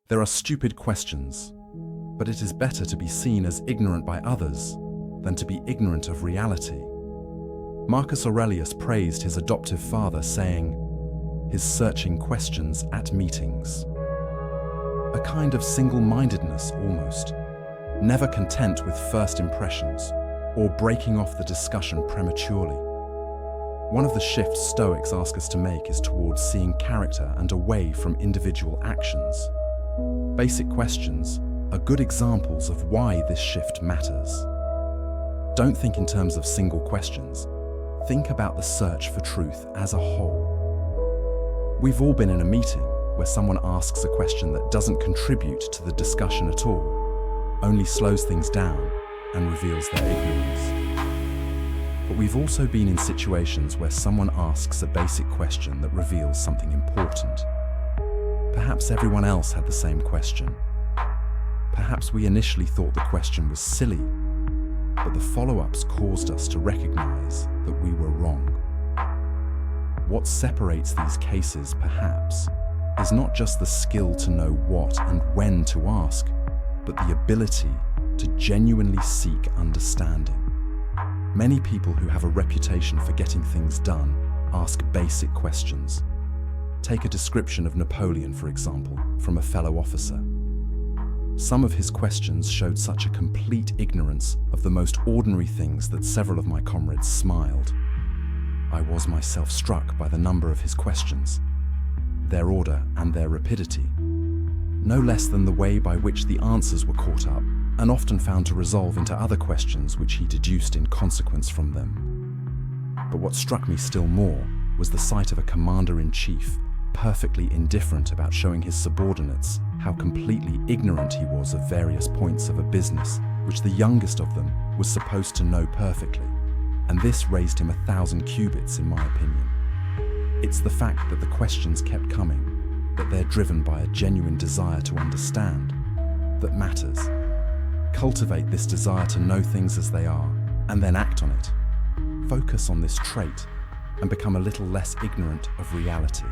There are stupid questions, but it is better to be seen as ignorant by others than to be ignorant of reality. Marcus Aurelius praised his adoptive father, saying, his searching questions at meetings. A kind of single-mindedness almost, never content with first impressions or breaking off the discussion prematurely. One of the shifts Stoics ask us to make is towards seeing character and away from individual actions. Basic questions are good examples of why this shift matters. Don't think in terms of single questions. Think about the search for truth as a whole. We've all been in a meeting where someone asks a question that doesn't contribute to the discussion at all, only slows things down and reveals their ignorance. But we've also been in situations where someone asks a basic question that reveals something important. Perhaps everyone else had the same question. Perhaps we initially thought the question was silly, but the follow-ups caused us to recognize that we were wrong. What separates these cases, perhaps, is not just the skill to know what and when to ask, but the ability to genuinely seek understanding. Many people who have a reputation for getting things done ask basic questions. Take a description of Napoleon, for example, from a fellow officer. Some of his questions showed such a complete ignorance of the most ordinary things that several of my comrades smiled. I was myself struck by the number of his questions, their order and their rapidity, no less than the way by which the answers were caught up and often found to resolve into other questions which he deduced in consequence from them. But what struck me still more was the sight of a commander-in-chief perfectly indifferent about showing his subordinates how completely ignorant he was of various points of a business which the youngest of them was supposed to know perfectly, and this raised him 1,000 cubits in my opinion. It's the fact that the questions kept coming, that they're driven by a genuine desire to understand, that matters. Cultivate this desire to know things as they are, and then act on it. Focus on this trait, and become a little less ignorant of reality.